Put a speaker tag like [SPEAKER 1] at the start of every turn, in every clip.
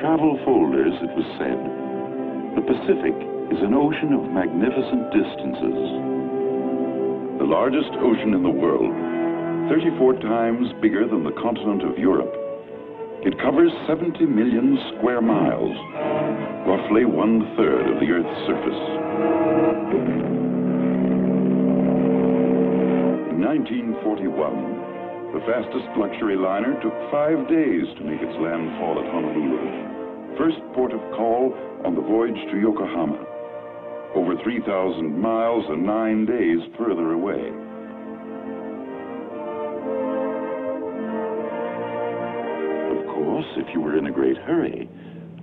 [SPEAKER 1] travel folders, it was said, the Pacific is an ocean of magnificent distances. The largest ocean in the world, 34 times bigger than the continent of Europe. It covers 70 million square miles, roughly 1/3 of the Earth's surface. In 1941, the fastest luxury liner took 5 days to make its landfall at Honolulu, first port of call on the voyage to Yokohama, over 3,000 miles and 9 days further away. Of course, if you were in a great hurry,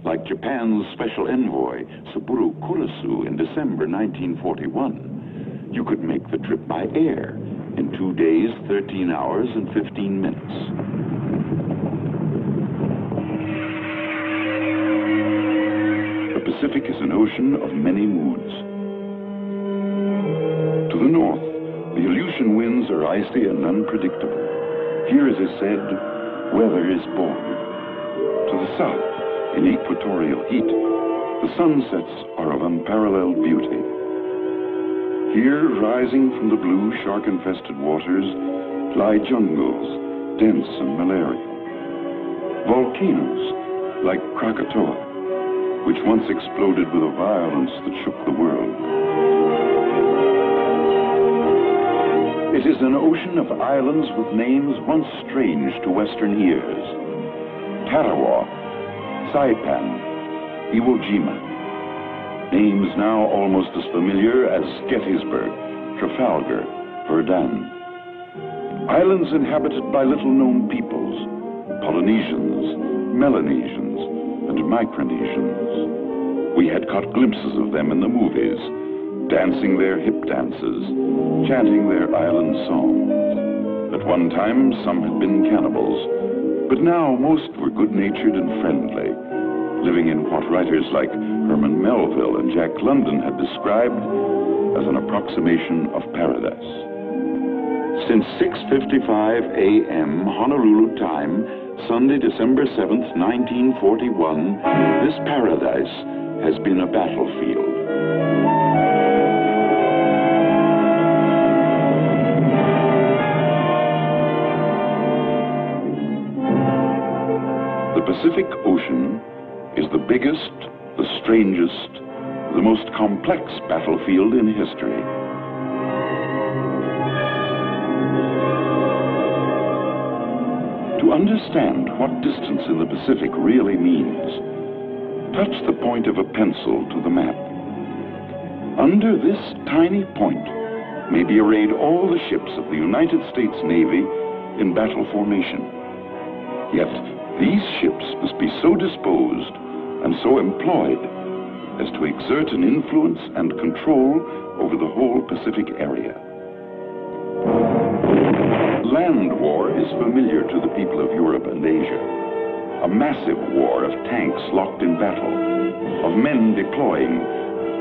[SPEAKER 1] like Japan's special envoy, Saburo Kurisu, in December 1941, you could make the trip by air in 2 days, 13 hours, and 15 minutes. The Pacific is an ocean of many moods. To the north, the Aleutian winds are icy and unpredictable. Here, as is said, weather is born. To the south, in equatorial heat, the sunsets are of unparalleled beauty. Here, rising from the blue shark-infested waters, lie jungles, dense and malarial. Volcanoes, like Krakatoa, which once exploded with a violence that shook the world. It is an ocean of islands with names once strange to Western ears. Tarawa, Saipan, Iwo Jima. Names now almost as familiar as Gettysburg, Trafalgar, Verdun. Islands inhabited by little-known peoples, Polynesians, Melanesians, and Micronesians. We had caught glimpses of them in the movies, dancing their hip dances, chanting their island songs. At one time, some had been cannibals, but now most were good-natured and friendly, living in what writers like Herman Melville and Jack London had described as an approximation of paradise. Since 6:55 a.m. Honolulu time, Sunday, December 7th, 1941, this paradise has been a battlefield. The Pacific Ocean is the biggest, the strangest, the most complex battlefield in history. To understand what distance in the Pacific really means, touch the point of a pencil to the map. Under this tiny point may be arrayed all the ships of the United States Navy in battle formation. Yet these ships must be so disposed and so employed as to exert an influence and control over the whole Pacific area. Land war is familiar to the people of Europe and Asia. A massive war of tanks locked in battle, of men deploying,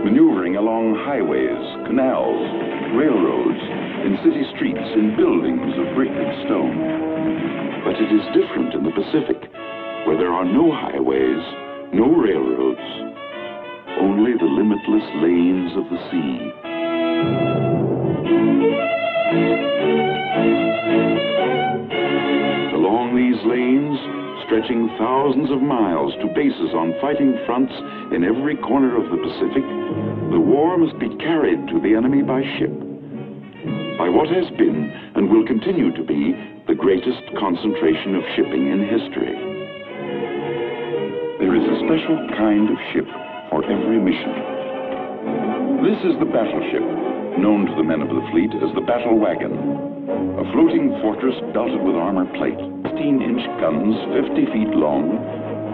[SPEAKER 1] maneuvering along highways, canals, railroads, in city streets, in buildings of brick and stone. But it is different in the Pacific, where there are no highways, no railroads, only the limitless lanes of the sea. Along these lanes, stretching thousands of miles to bases on fighting fronts in every corner of the Pacific, the war must be carried to the enemy by ship, by what has been and will continue to be the greatest concentration of shipping in history. There is a special kind of ship for every mission. This is the battleship, known to the men of the fleet as the battle wagon, a floating fortress belted with armor plate, 16-inch guns 50 feet long,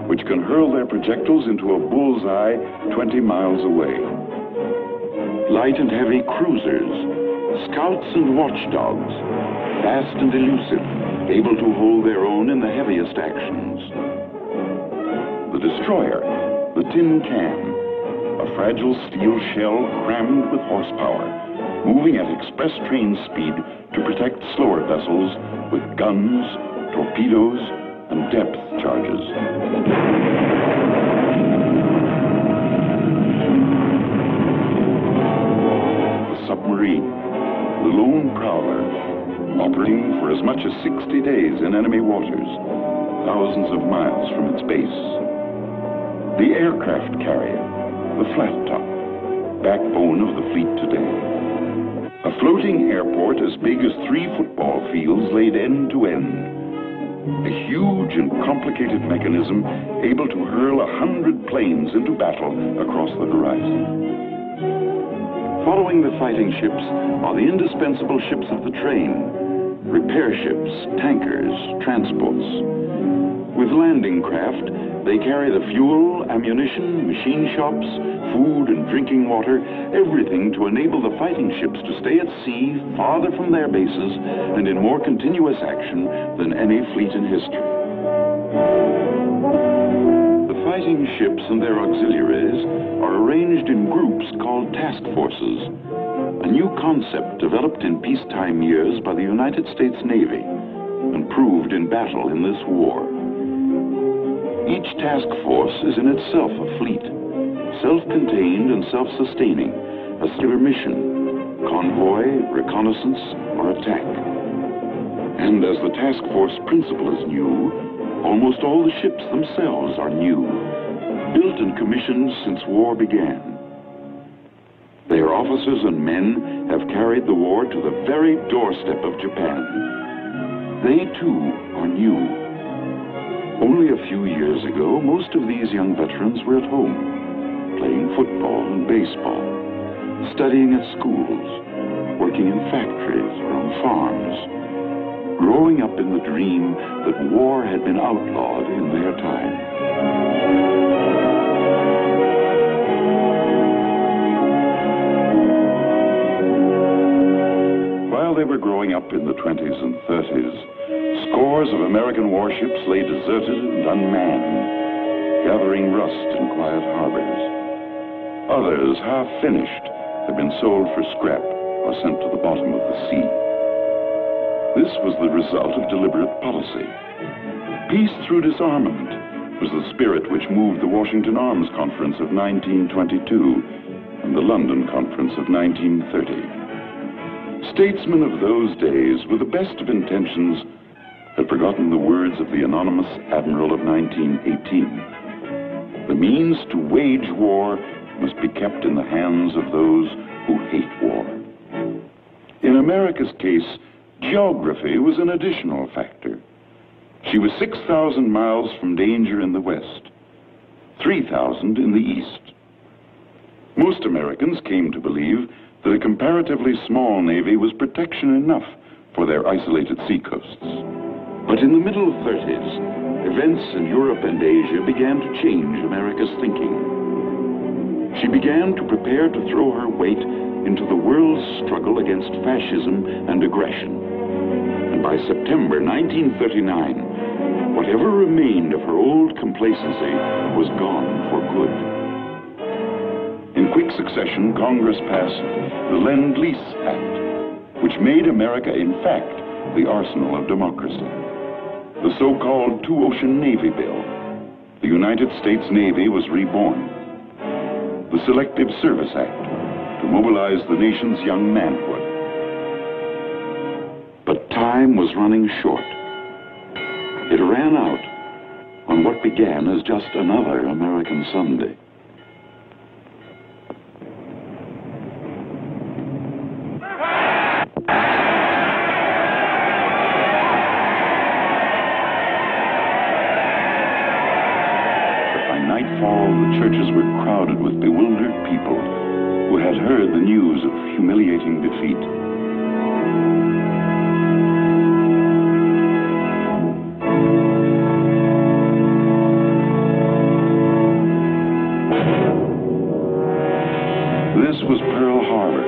[SPEAKER 1] which can hurl their projectiles into a bullseye 20 miles away. Light and heavy cruisers, scouts and watchdogs, fast and elusive, able to hold their own in the heaviest actions. The destroyer, the Tin Can, a fragile steel shell crammed with horsepower, moving at express train speed to protect slower vessels with guns, torpedoes, and depth charges. The submarine, the lone prowler, operating for as much as 60 days in enemy waters, thousands of miles from its base. The aircraft carrier, the flat top, backbone of the fleet today. A floating airport as big as 3 football fields laid end to end. A huge and complicated mechanism able to hurl 100 planes into battle across the horizon. Following the fighting ships are the indispensable ships of the train, repair ships, tankers, transports. With landing craft, they carry the fuel, ammunition, machine shops, food and drinking water, everything to enable the fighting ships to stay at sea farther from their bases and in more continuous action than any fleet in history. The fighting ships and their auxiliaries are arranged in groups called task forces, a new concept developed in peacetime years by the United States Navy and proved in battle in this war. Each task force is in itself a fleet, self-contained and self-sustaining, a singular mission, convoy, reconnaissance, or attack. And as the task force principle is new, almost all the ships themselves are new, built and commissioned since war began. Their officers and men have carried the war to the very doorstep of Japan. They too are new. Only a few years ago, most of these young veterans were at home, playing football and baseball, studying at schools, working in factories or on farms, growing up in the dream that war had been outlawed in their time. While they were growing up in the 20s and 30s, scores of American warships lay deserted and unmanned, gathering rust in quiet harbors. Others, half finished, had been sold for scrap or sent to the bottom of the sea. This was the result of deliberate policy. Peace through disarmament was the spirit which moved the Washington Arms Conference of 1922 and the London Conference of 1930. Statesmen of those days, with the best of intentions, had forgotten the words of the anonymous admiral of 1918. The means to wage war must be kept in the hands of those who hate war. In America's case, geography was an additional factor. She was 6,000 miles from danger in the west, 3,000 in the east. Most Americans came to believe that a comparatively small navy was protection enough for their isolated seacoasts. But in the middle 30s, events in Europe and Asia began to change America's thinking. She began to prepare to throw her weight into the world's struggle against fascism and aggression. And by September 1939, whatever remained of her old complacency was gone for good. In quick succession, Congress passed the Lend-Lease Act, which made America, in fact, the arsenal of democracy. The so-called Two-Ocean Navy Bill. The United States Navy was reborn. The Selective Service Act, to mobilize the nation's young manhood. But time was running short. It ran out on what began as just another American Sunday. The churches were crowded with bewildered people who had heard the news of humiliating defeat. This was Pearl Harbor,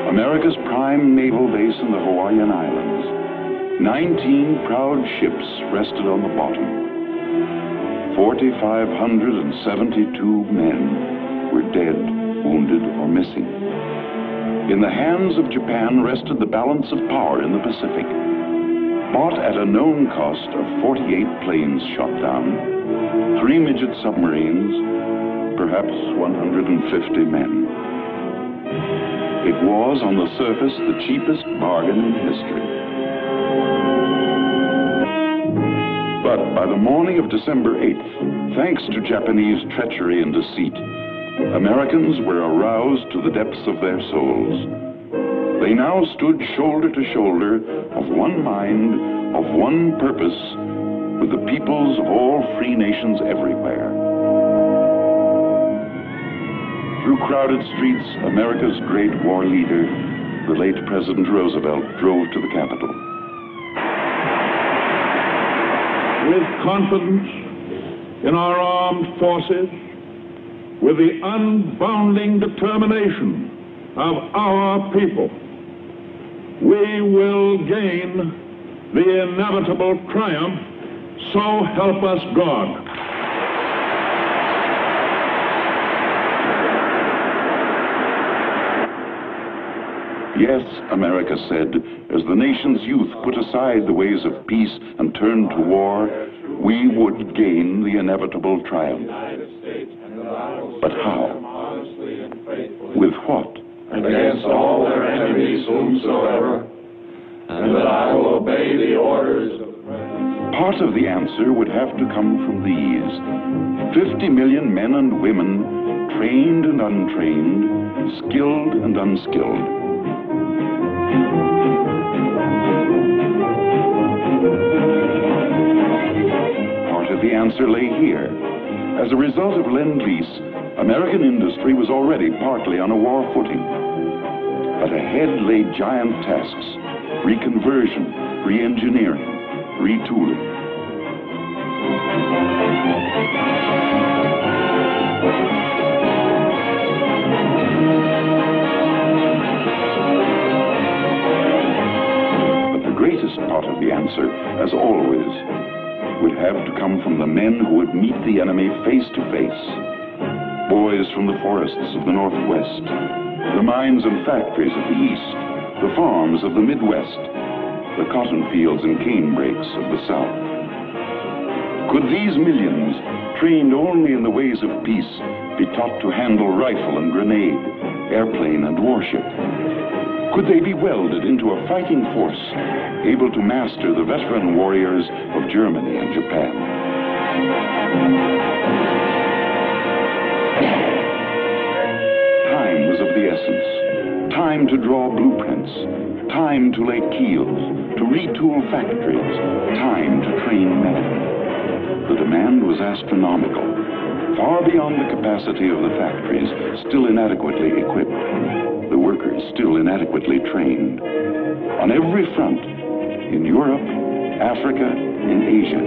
[SPEAKER 1] America's prime naval base in the Hawaiian Islands. 19 proud ships rested on the bottom. 4,572 men were dead, wounded, or missing. In the hands of Japan rested the balance of power in the Pacific. bought at a known cost of 48 planes shot down, 3 midget submarines, perhaps 150 men. It was, on the surface, the cheapest bargain in history. But by the morning of December 8th, thanks to Japanese treachery and deceit, Americans were aroused to the depths of their souls. They now stood shoulder to shoulder, of one mind, of one purpose, with the peoples of all free nations everywhere. Through crowded streets, America's great war leader, the late President Roosevelt, drove to the Capitol.
[SPEAKER 2] With confidence in our armed forces, with the unbounding determination of our people, we will gain the inevitable triumph, so help us God.
[SPEAKER 1] Yes, America said, as the nation's youth put aside the ways of peace and turned to war, we would gain the inevitable triumph. But how? With what?
[SPEAKER 3] Against all their enemies whomsoever, and that I will obey the orders of the President.
[SPEAKER 1] Part of the answer would have to come from these. 50 million men and women, trained and untrained, skilled and unskilled. Part of the answer lay here. As a result of Lend-Lease, American industry was already partly on a war footing. But ahead lay giant tasks: reconversion, re-engineering, retooling. But the greatest part of the answer, as always, would have to come from the men who would meet the enemy face to face. Boys from the forests of the Northwest, the mines and factories of the East, the farms of the Midwest, the cotton fields and cane breaks of the South. Could these millions, trained only in the ways of peace, be taught to handle rifle and grenade, airplane and warship? Could they be welded into a fighting force, able to master the veteran warriors of Germany and Japan? Time was of the essence. Time to draw blueprints. Time to lay keels, to retool factories. Time to train men. The demand was astronomical, far beyond the capacity of the factories, still inadequately equipped. The workers still inadequately trained. On every front, in Europe, Africa, in Asia,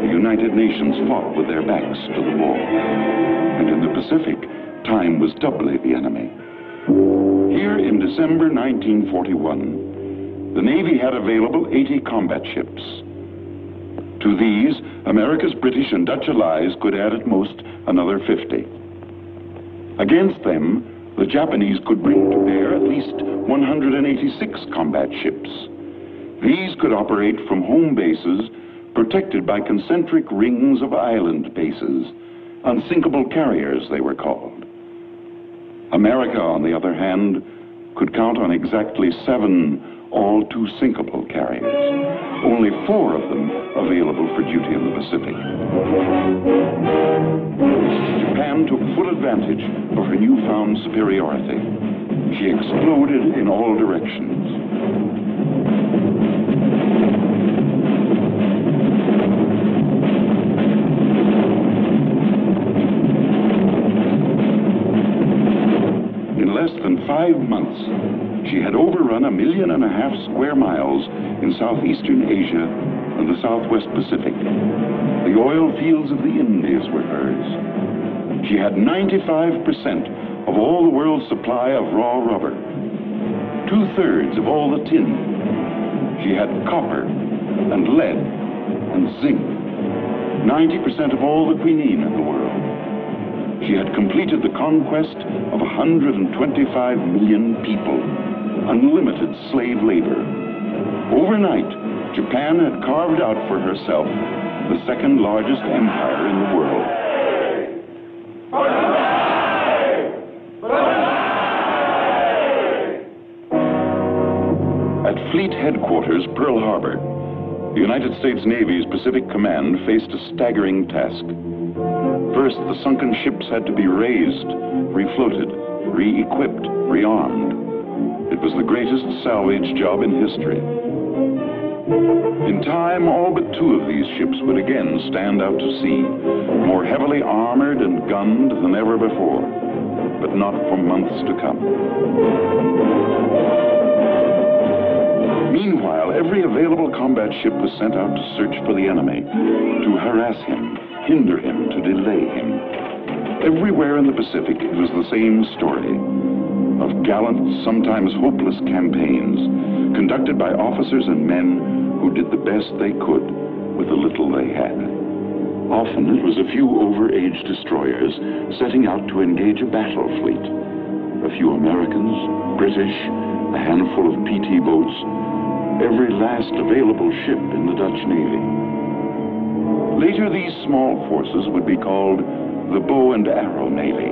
[SPEAKER 1] the United Nations fought with their backs to the wall. And in the Pacific, time was doubly the enemy. Here in December 1941, the Navy had available 80 combat ships. To these, America's British and Dutch allies could add at most another 50. Against them, the Japanese could bring to bear at least 186 combat ships. These could operate from home bases protected by concentric rings of island bases, unsinkable carriers they were called. America, on the other hand, could count on exactly 7 all-too-sinkable carriers, only 4 of them available for duty in the Pacific. Japan took full advantage of her newfound superiority. She exploded in all directions. In less than 5 months, she had overrun 1.5 million square miles in southeastern Asia and the southwest Pacific. The oil fields of the Indies were hers. She had 95% of all the world's supply of raw rubber, 2/3 of all the tin. She had copper and lead and zinc, 90% of all the quinine in the world. She had completed the conquest of 125 million people, unlimited slave labor. Overnight, Japan had carved out for herself the second largest empire in the world. At Fleet Headquarters, Pearl Harbor, the United States Navy's Pacific Command faced a staggering task. First, the sunken ships had to be raised, refloated, re-equipped, rearmed. It was the greatest salvage job in history. In time, all but two of these ships would again stand out to sea, more heavily armored and gunned than ever before, but not for months to come. Meanwhile, every available combat ship was sent out to search for the enemy, to harass him, hinder him, to delay him. Everywhere in the Pacific, it was the same story of gallant, sometimes hopeless campaigns conducted by officers and men who did the best they could with the little they had. Often it was a few overaged destroyers setting out to engage a battle fleet. A few Americans, British, a handful of PT boats, every last available ship in the Dutch Navy. Later, these small forces would be called the Bow and Arrow Navy.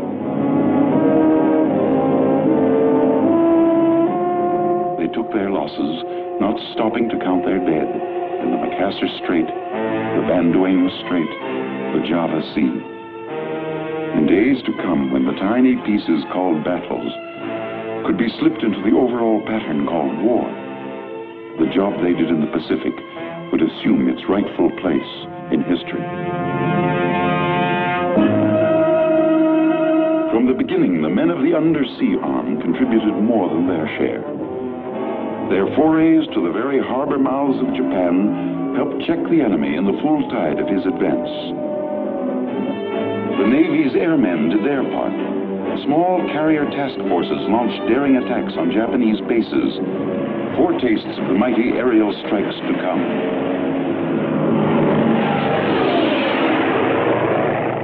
[SPEAKER 1] They took their losses, not stopping to count their dead in the Macassar Strait, the Banduang Strait, the Java Sea. In days to come, when the tiny pieces called battles could be slipped into the overall pattern called war, the job they did in the Pacific would assume its rightful place in history. From the beginning, the men of the undersea arm contributed more than their share. Their forays to the very harbor mouths of Japan helped check the enemy in the full tide of his advance. The Navy's airmen did their part. Small carrier task forces launched daring attacks on Japanese bases, foretastes of the mighty aerial strikes to come.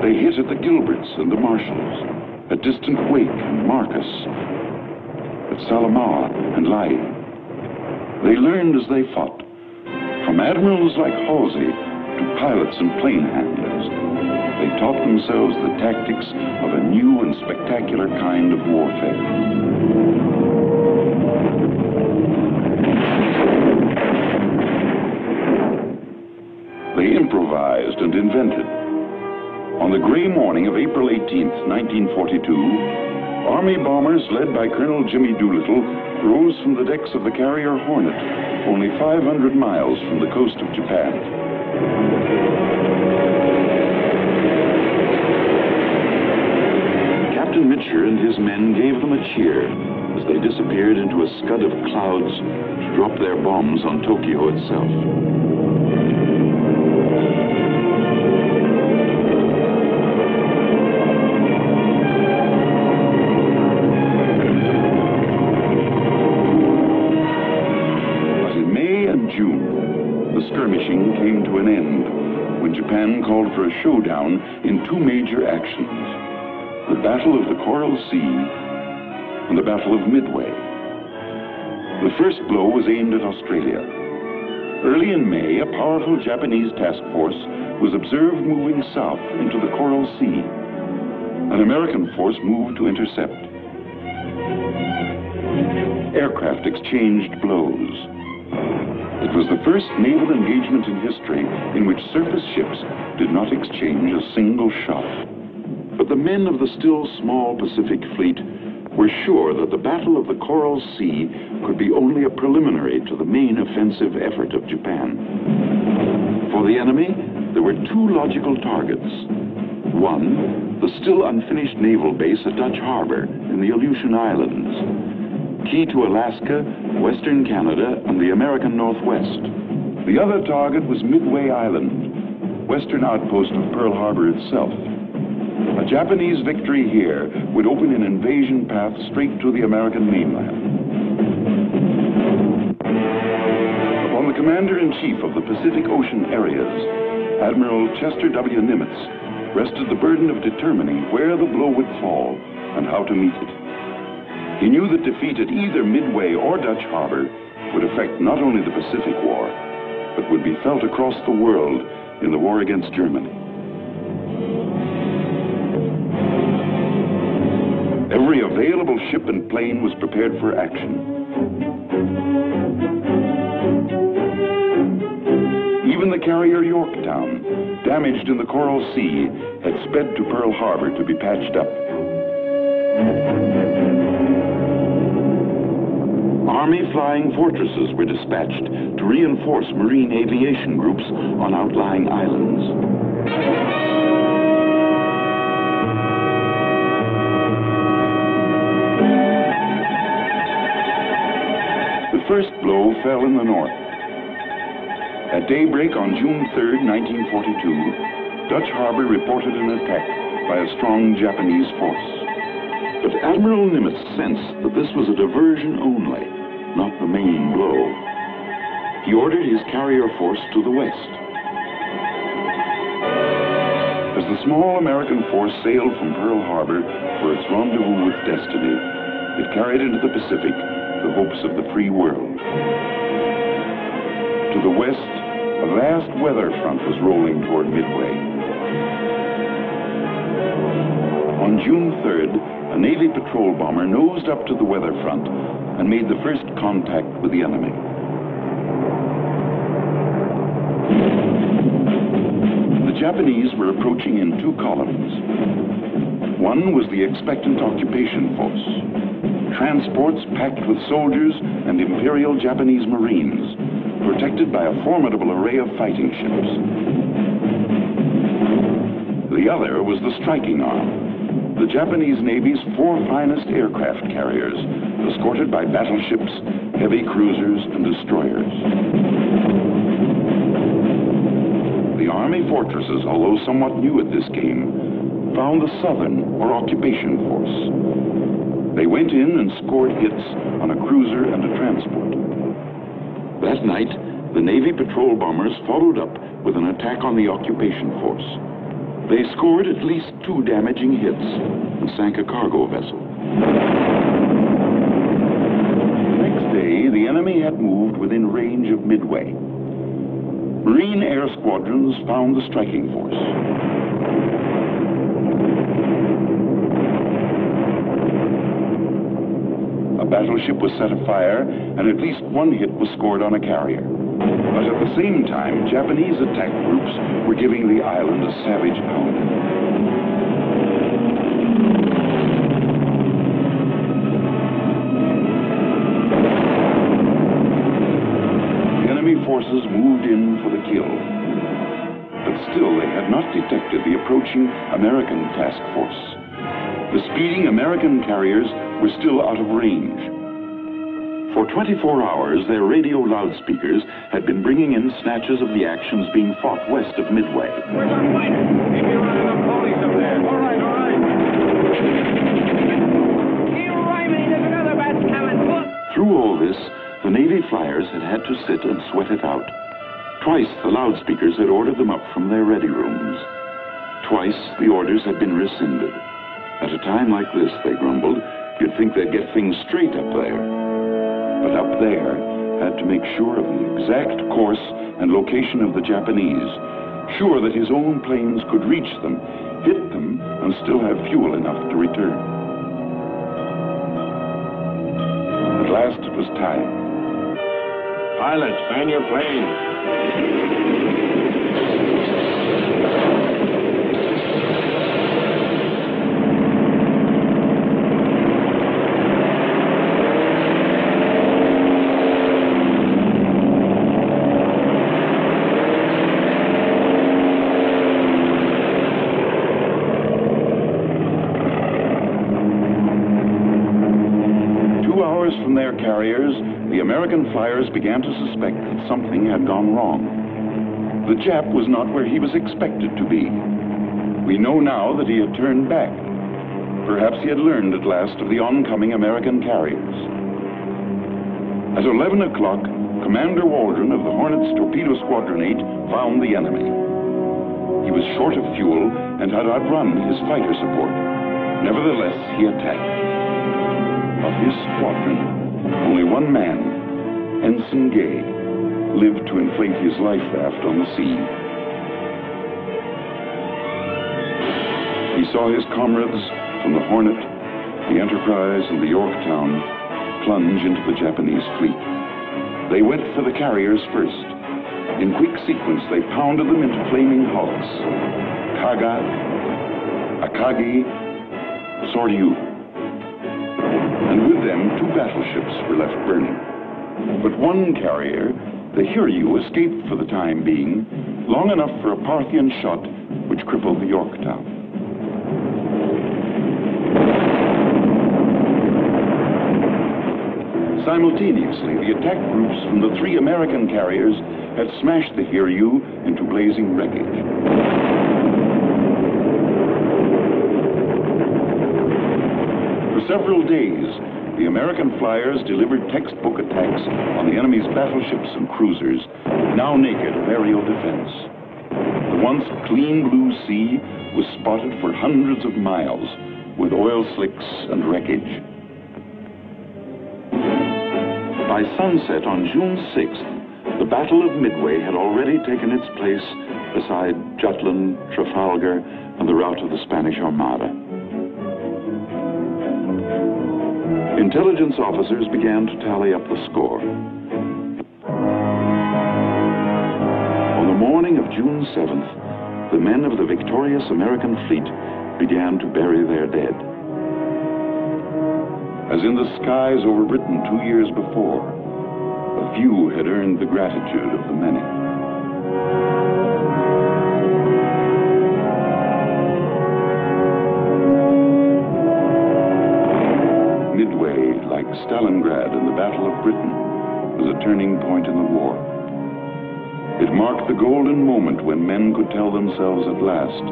[SPEAKER 1] They hit at the Gilberts and the Marshalls, at distant Wake and Marcus, at Salamaua and Lae. They learned as they fought, from admirals like Halsey to pilots and plane handlers. They taught themselves the tactics of a new and spectacular kind of warfare. They improvised and invented. On the gray morning of April 18th, 1942, Army bombers led by Colonel Jimmy Doolittle rose from the decks of the carrier Hornet, only 500 miles from the coast of Japan. Captain Mitcher and his men gave them a cheer as they disappeared into a scud of clouds to drop their bombs on Tokyo itself. Came to an end when Japan called for a showdown in two major actions: the Battle of the Coral Sea and the Battle of Midway. The first blow was aimed at Australia. Early in May, a powerful Japanese task force was observed moving south into the Coral Sea. An American force moved to intercept. Aircraft exchanged blows. It was the first naval engagement in history in which surface ships did not exchange a single shot. But the men of the still small Pacific Fleet were sure that the Battle of the Coral Sea could be only a preliminary to the main offensive effort of Japan. For the enemy, there were two logical targets. One, the still unfinished naval base at Dutch Harbor in the Aleutian Islands, key to Alaska, Western Canada, and the American Northwest. The other target was Midway Island, western outpost of Pearl Harbor itself. A Japanese victory here would open an invasion path straight to the American mainland. Upon the Commander-in-Chief of the Pacific Ocean areas, Admiral Chester W. Nimitz, rested the burden of determining where the blow would fall and how to meet it. He knew that defeat at either Midway or Dutch Harbor would affect not only the Pacific War, that would be felt across the world in the war against Germany. Every available ship and plane was prepared for action. Even the carrier Yorktown, damaged in the Coral Sea, had sped to Pearl Harbor to be patched up. Army flying fortresses were dispatched to reinforce Marine aviation groups on outlying islands. The first blow fell in the north. At daybreak on June 3, 1942, Dutch Harbor reported an attack by a strong Japanese force. But Admiral Nimitz sensed that this was a diversion only, not the main blow. He ordered his carrier force to the west. As the small American force sailed from Pearl Harbor for its rendezvous with destiny, it carried into the Pacific the hopes of the free world. To the west, a vast weather front was rolling toward Midway. On June 3rd, a Navy patrol bomber nosed up to the weather front and made the first contact with the enemy. The Japanese were approaching in two columns. One was the expectant occupation force, transports packed with soldiers and Imperial Japanese Marines, protected by a formidable array of fighting ships. The other was the striking arm, the Japanese Navy's four finest aircraft carriers, escorted by battleships, heavy cruisers, and destroyers. The Army fortresses, although somewhat new at this game, found the Southern, or occupation force. They went in and scored hits on a cruiser and a transport. That night, the Navy patrol bombers followed up with an attack on the occupation force. They scored at least 2 damaging hits and sank a cargo vessel. The next day, the enemy had moved within range of Midway. Marine air squadrons found the striking force. A battleship was set afire, and at least 1 hit was scored on a carrier. But at the same time, Japanese attack groups were giving the island a savage pounding. The enemy forces moved in for the kill. But still, they had not detected the approaching American task force. The speeding American carriers were still out of range. For 24 hours, their radio loudspeakers had been bringing in snatches of the actions being fought west of Midway.
[SPEAKER 3] We're not fighting. Keep your eye on the police up there. All right, all right.
[SPEAKER 4] Keep rhyming. There's another batch coming. Look.
[SPEAKER 1] Through all this, the Navy flyers had to sit and sweat it out. Twice, the loudspeakers had ordered them up from their ready rooms. Twice, the orders had been rescinded. At a time like this, they grumbled, you'd think they'd get things straight up there. But up there had to make sure of the exact course and location of the Japanese, sure that his own planes could reach them, hit them, and still have fuel enough to return. At last it was time.
[SPEAKER 3] Pilots, man your plane.
[SPEAKER 1] 2 hours from their carriers, the American flyers began to suspect that something had gone wrong. The Jap was not where he was expected to be. We know now that he had turned back. Perhaps he had learned at last of the oncoming American carriers. At 11 o'clock, Commander Waldron of the Hornets Torpedo Squadron 8 found the enemy. He was short of fuel and had outrun his fighter support. Nevertheless, he attacked. Of his squadron, only one man, Ensign Gay, lived to inflate his life raft on the sea. He saw his comrades from the Hornet, the Enterprise, and the Yorktown plunge into the Japanese fleet. They went for the carriers first. In quick sequence, they pounded them into flaming hulks. Kaga, Akagi, Soryu. And with them, 2 battleships were left burning. But one carrier, the Hiryu, escaped for the time being, long enough for a Parthian shot which crippled the Yorktown. Simultaneously, the attack groups from the 3 American carriers had smashed the Hiryu into blazing wreckage. For several days, the American flyers delivered textbook attacks on the enemy's battleships and cruisers, now naked of aerial defense. The once clean blue sea was spotted for hundreds of miles with oil slicks and wreckage. By sunset on June 6th, the Battle of Midway had already taken its place beside Jutland, Trafalgar, and the rout of the Spanish Armada. Intelligence officers began to tally up the score. On the morning of June 7th, the men of the victorious American fleet began to bury their dead. As in the skies over Britain 2 years before, a few had earned the gratitude of the many. Midway, like Stalingrad in the Battle of Britain, was a turning point in the war. It marked the golden moment when men could tell themselves at last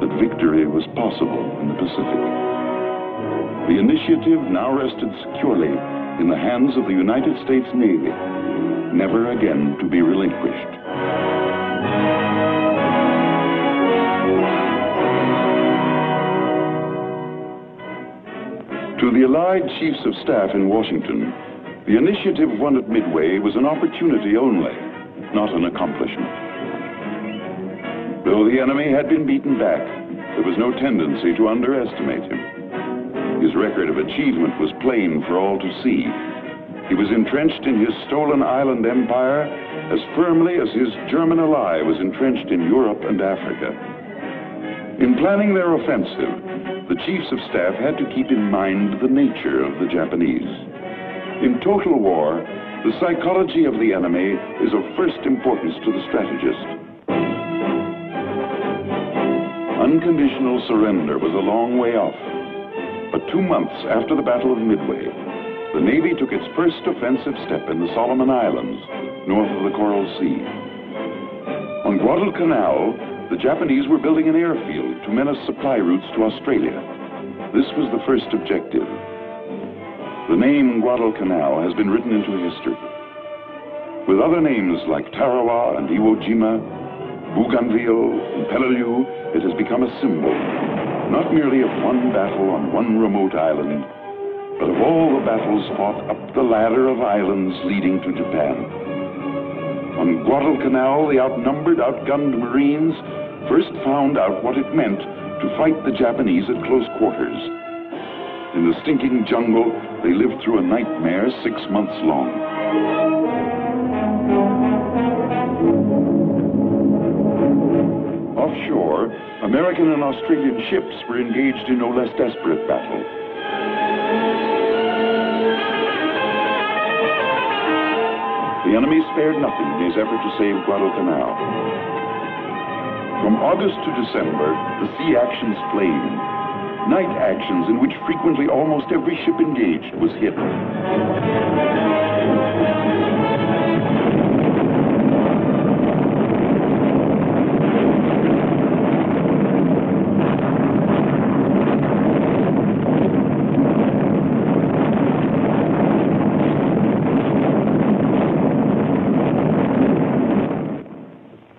[SPEAKER 1] that victory was possible in the Pacific. The initiative now rested securely in the hands of the United States Navy, never again to be relinquished. To the Allied Chiefs of Staff in Washington, the initiative won at Midway was an opportunity only, not an accomplishment. Though the enemy had been beaten back, there was no tendency to underestimate him. His record of achievement was plain for all to see. He was entrenched in his stolen island empire as firmly as his German ally was entrenched in Europe and Africa. In planning their offensive, the Chiefs of Staff had to keep in mind the nature of the Japanese. In total war, the psychology of the enemy is of first importance to the strategist. Unconditional surrender was a long way off. But 2 months after the Battle of Midway, the Navy took its first offensive step in the Solomon Islands, north of the Coral Sea. On Guadalcanal, the Japanese were building an airfield to menace supply routes to Australia. This was the first objective. The name Guadalcanal has been written into history. With other names like Tarawa and Iwo Jima, Bougainville and Peleliu, it has become a symbol, not merely of one battle on one remote island, but of all the battles fought up the ladder of islands leading to Japan. On Guadalcanal, the outnumbered, outgunned Marines first found out what it meant to fight the Japanese at close quarters. In the stinking jungle, they lived through a nightmare 6 months long. Offshore, American and Australian ships were engaged in no less desperate battle. The enemy spared nothing in his effort to save Guadalcanal. From August to December, the sea actions flamed. Night actions in which frequently almost every ship engaged was hit.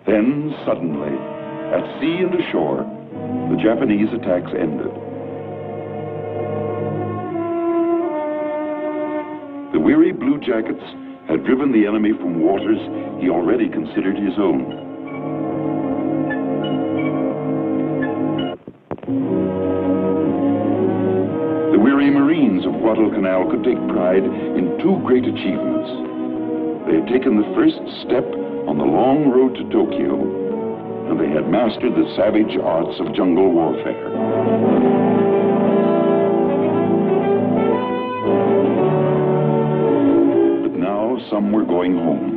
[SPEAKER 1] Then, suddenly, at sea and ashore, the Japanese attacks ended. The weary Blue Jackets had driven the enemy from waters he already considered his own. The weary Marines of Guadalcanal could take pride in two great achievements. They had taken the first step on the long road to Tokyo, and they had mastered the savage arts of jungle warfare. But now some were going home.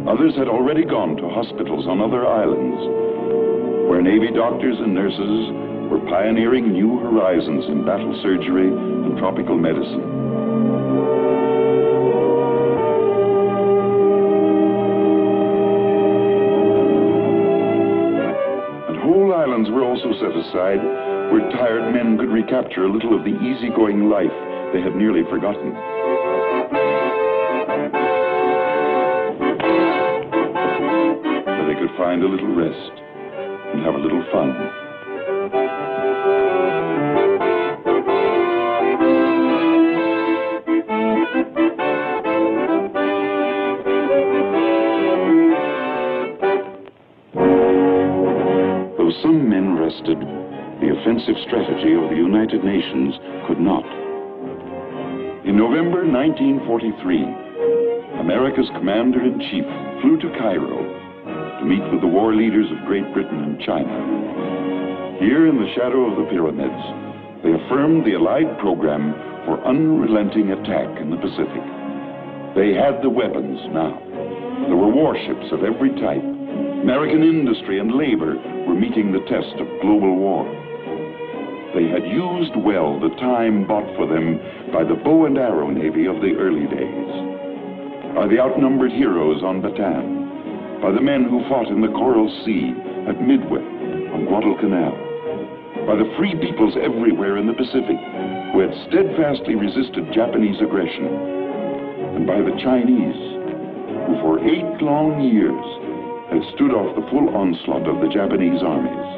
[SPEAKER 1] Others had already gone to hospitals on other islands, where Navy doctors and nurses were pioneering new horizons in battle surgery and tropical medicine. And whole islands were also set aside where tired men could recapture a little of the easygoing life they had nearly forgotten. Find a little rest and have a little fun. Though some men rested, the offensive strategy of the United Nations could not. In November 1943, America's commander-in-chief flew to Cairo to meet with the war leaders of Great Britain and China. Here in the shadow of the pyramids, they affirmed the Allied program for unrelenting attack in the Pacific. They had the weapons now. There were warships of every type. American industry and labor were meeting the test of global war. They had used well the time bought for them by the bow and arrow navy of the early days, by the outnumbered heroes on Bataan, by the men who fought in the Coral Sea, at Midway, on Guadalcanal, by the free peoples everywhere in the Pacific who had steadfastly resisted Japanese aggression, and by the Chinese who for 8 long years had stood off the full onslaught of the Japanese armies.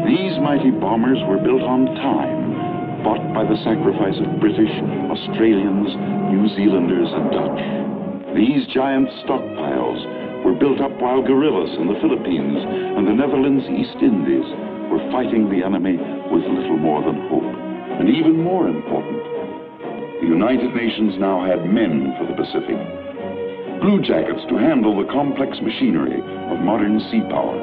[SPEAKER 1] These mighty bombers were built on time, bought by the sacrifice of British, Australians, New Zealanders, and Dutch. These giant stockpiles were built up while guerrillas in the Philippines and the Netherlands East Indies were fighting the enemy with little more than hope. And even more important, the United Nations now had men for the Pacific. Blue jackets to handle the complex machinery of modern sea power.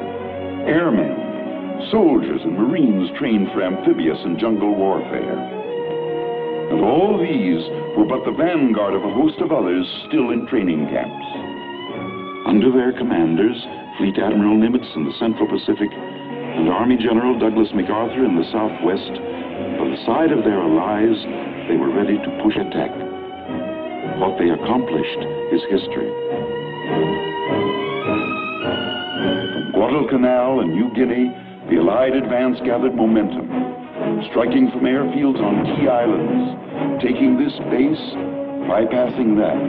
[SPEAKER 1] Airmen, soldiers and Marines trained for amphibious and jungle warfare. And all these were but the vanguard of a host of others still in training camps. Under their commanders, Fleet Admiral Nimitz in the Central Pacific and Army General Douglas MacArthur in the Southwest, by the side of their allies, they were ready to push attack. What they accomplished is history. From Guadalcanal and New Guinea, the Allied advance gathered momentum, striking from airfields on key islands, taking this base, bypassing that.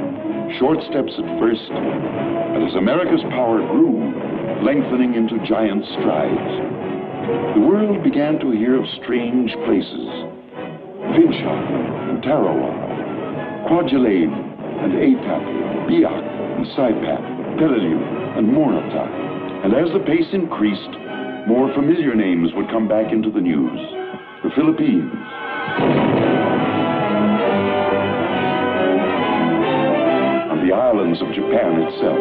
[SPEAKER 1] Short steps at first, but as America's power grew, lengthening into giant strides, the world began to hear of strange places. Finchak and Tarawa, Kwajalein and Aitapi, Biak and Saipan, Peleliu and Morata. And as the pace increased, more familiar names would come back into the news. The Philippines, and the islands of Japan itself.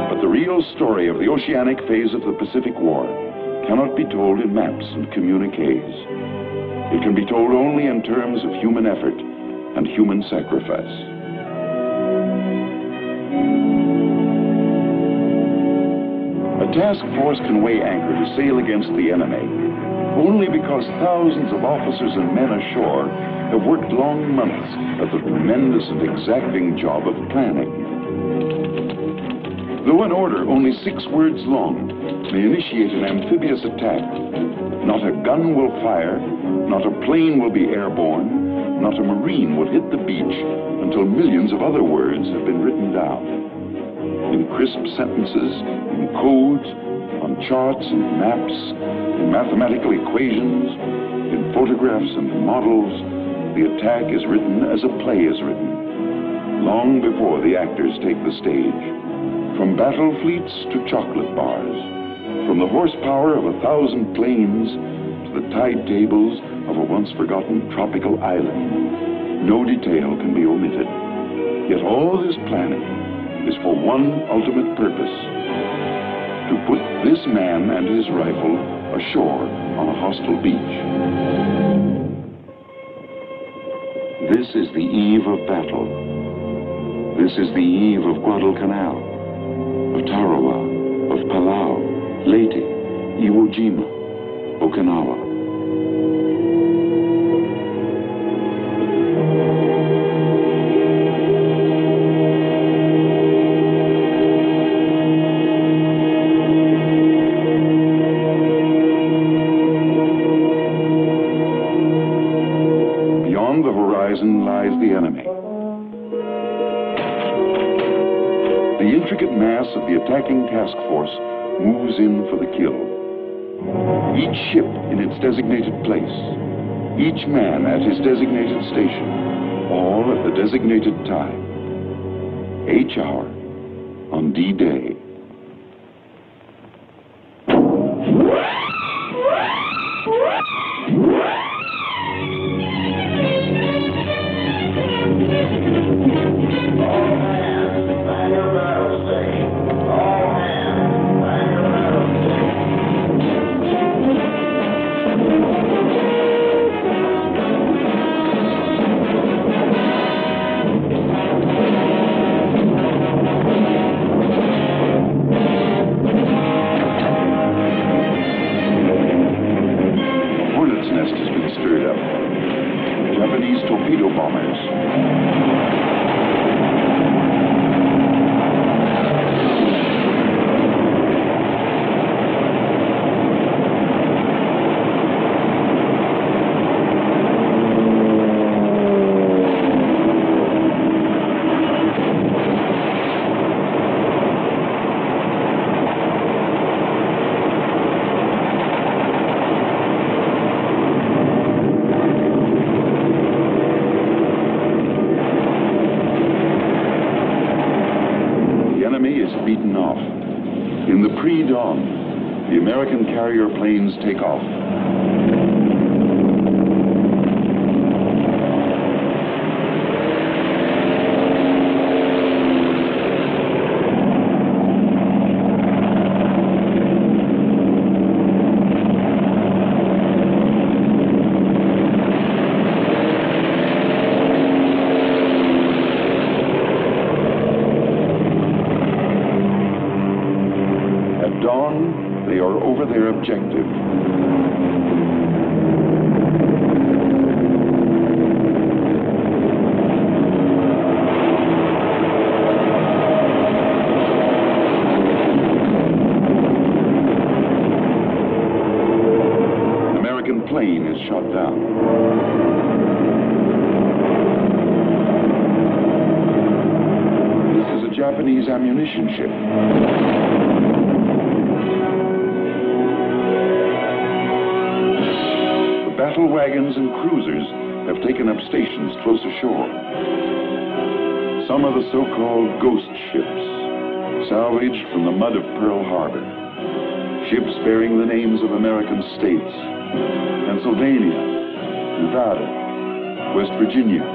[SPEAKER 1] But the real story of the oceanic phase of the Pacific War cannot be told in maps and communiques. It can be told only in terms of human effort and human sacrifice. A task force can weigh anchor to sail against the enemy only because thousands of officers and men ashore have worked long months at the tremendous and exacting job of planning. Though an order only 6 words long may initiate an amphibious attack, not a gun will fire, not a plane will be airborne, not a Marine will hit the beach until millions of other words have been written down. in crisp sentences, in codes, on charts and maps, in mathematical equations, in photographs and models. The attack is written as a play is written, long before the actors take the stage. From battle fleets to chocolate bars, from the horsepower of 1,000 planes to the tide tables of a once-forgotten tropical island, no detail can be omitted. Yet all this planning is for one ultimate purpose: to put this man and his rifle ashore on a hostile beach. This is the eve of battle. This is the eve of Guadalcanal, of Tarawa, of Palau, Leyte, Iwo Jima, Okinawa. Beyond the horizon lies the enemy. The intricate mass of the attacking task force moves in for the kill. Each ship in its designated place, each man at his designated station, all at the designated time. H hour on D-Day. Japanese torpedo bombers. Beaten off. In the pre-dawn, the American carrier planes take off. They are over their objective. An American plane is shot down. This is a Japanese ammunition ship. Battle wagons and cruisers have taken up stations close ashore. Some are the so-called ghost ships, salvaged from the mud of Pearl Harbor. Ships bearing the names of American states: Pennsylvania, Nevada, West Virginia.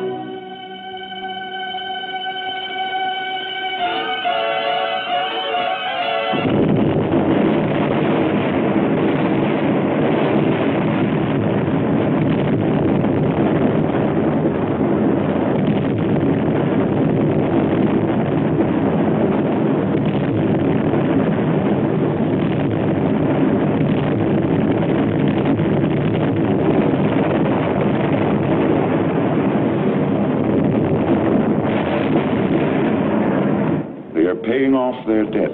[SPEAKER 1] Paying off their debt.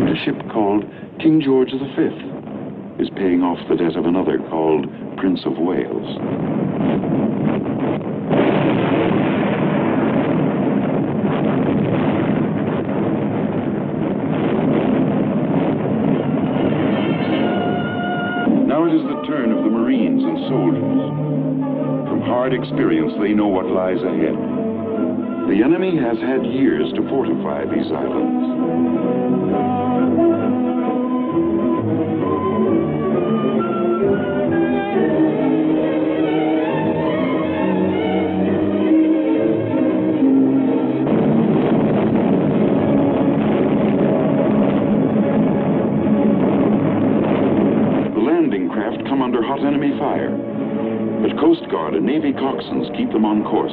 [SPEAKER 1] A ship called King George V is paying off the debt of another called Prince of Wales. Now it is the turn of the Marines and soldiers. From hard experience, they know what lies ahead. The enemy has had years to fortify these islands. Come under hot enemy fire, but Coast Guard and Navy coxswains keep them on course.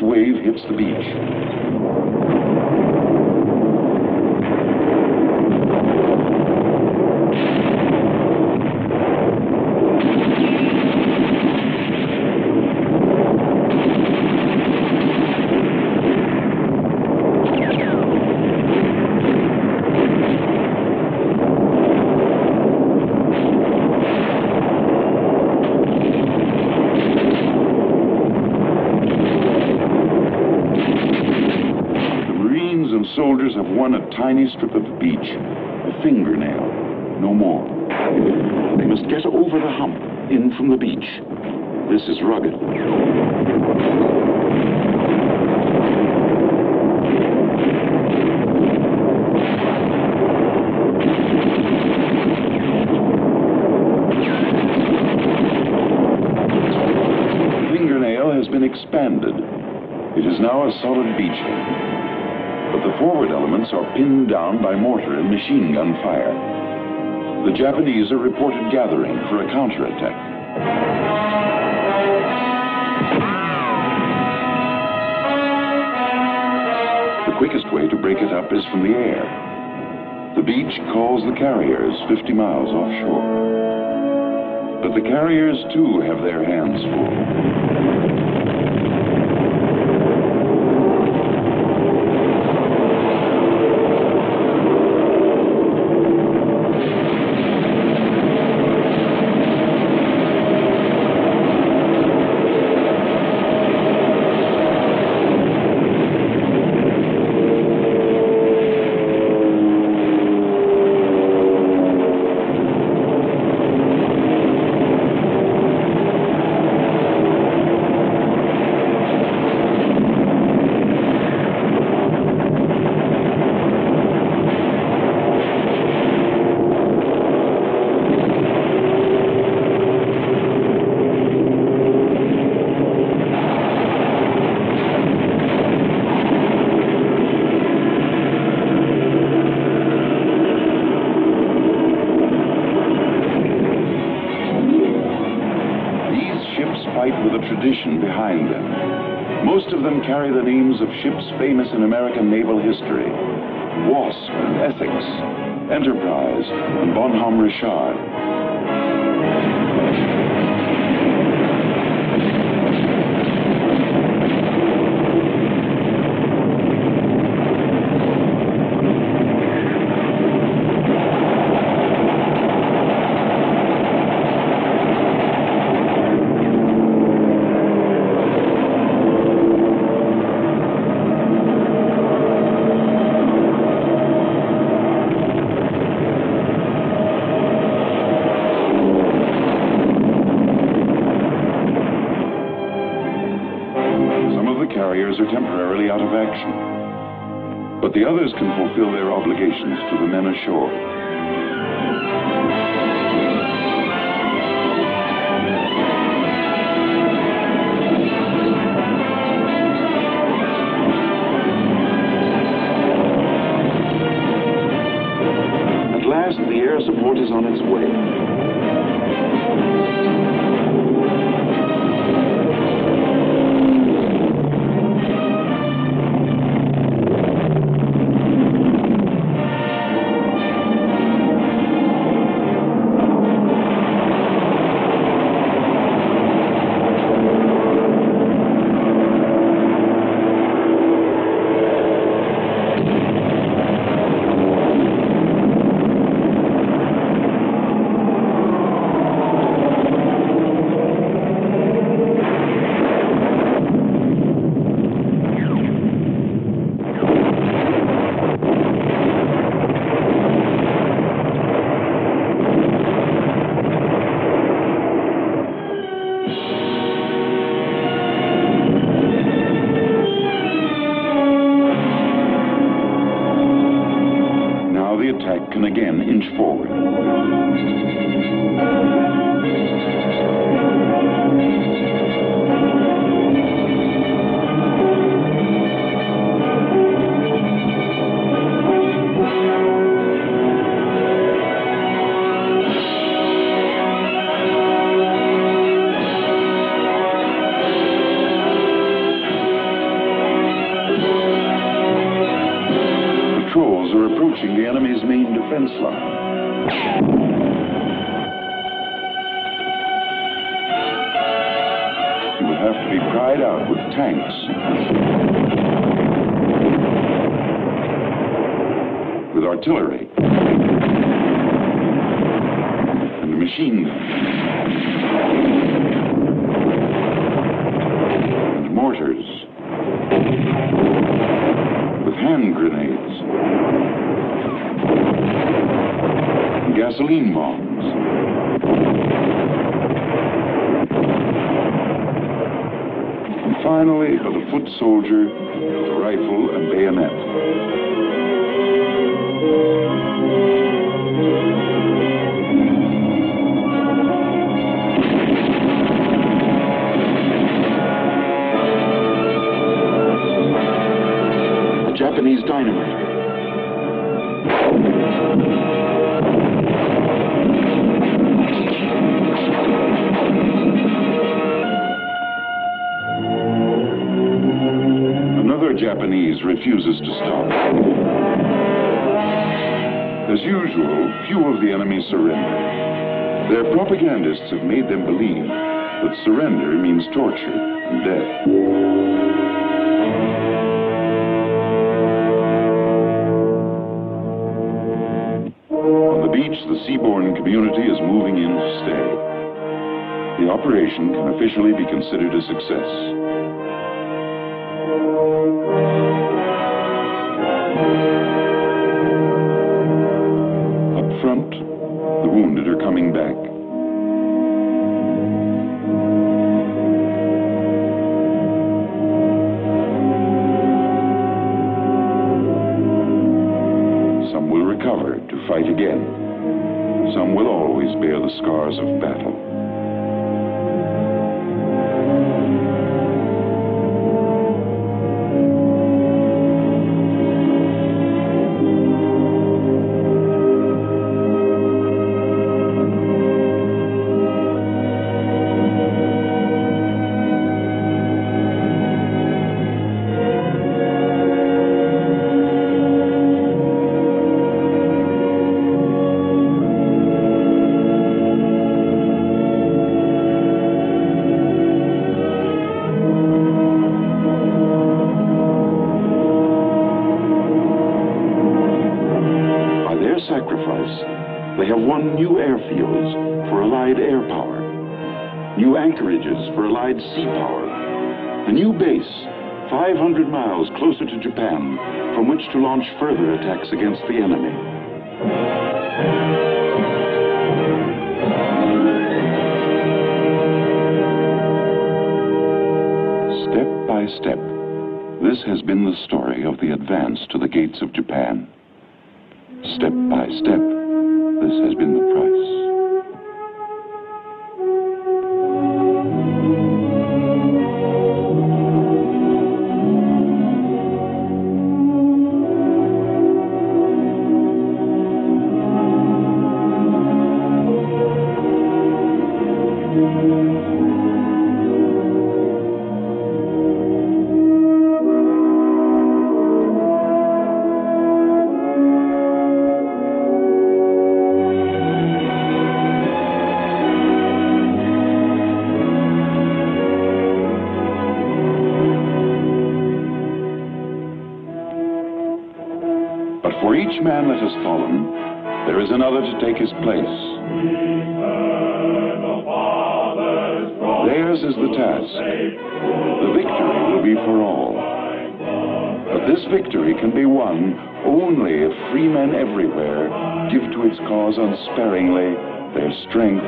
[SPEAKER 1] Wave hits the beach. Soldiers have won a tiny strip of the beach, a fingernail, no more. They must get over the hump, in from the beach. This is rugged. The fingernail has been expanded. It is now a solid beachhead. But the forward elements are pinned down by mortar and machine gun fire. The Japanese are reported gathering for a counterattack. The quickest way to break it up is from the air. The beach calls the carriers 50 miles offshore. But the carriers, too, have their hands full. With a tradition behind them. Most of them carry the names of ships famous in American naval history: Wasp and Essex, Enterprise and Bonhomme Richard. Carriers are temporarily out of action, but the others can fulfill their obligations to the men ashore. At last, the air support is on its way. Can again inch forward. Patrols are approaching the enemy's main defense line. You will have to be pried out with tanks, with artillery, and machine guns, and mortars, with hand grenades, and gasoline bombs, and finally, for the foot soldier, the rifle and bayonet. Japanese dynamite. Another Japanese refuses to stop. As usual, few of the enemy surrender. Their propagandists have made them believe that surrender means torture and death. The seaborne community is moving in to stay. The operation can officially be considered a success. Up front, the wounded are coming back. Some will recover to fight again. Some will always bear the scars of battle. They have won new airfields for Allied air power, new anchorages for Allied sea power, a new base 500 miles closer to Japan from which to launch further attacks against the enemy. Step by step, this has been the story of the advance to the gates of Japan. Step by step, this has been the price. man that has fallen, there is another to take his place. Theirs is the task. The victory will be for all. But this victory can be won only if free men everywhere give to its cause unsparingly their strength,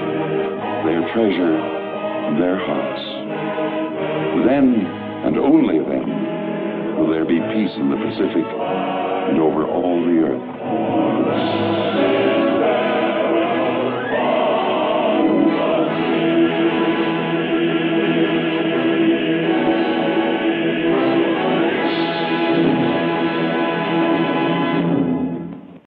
[SPEAKER 1] their treasure, and their hearts. Then, and only then, will there be peace in the Pacific and over all the earth.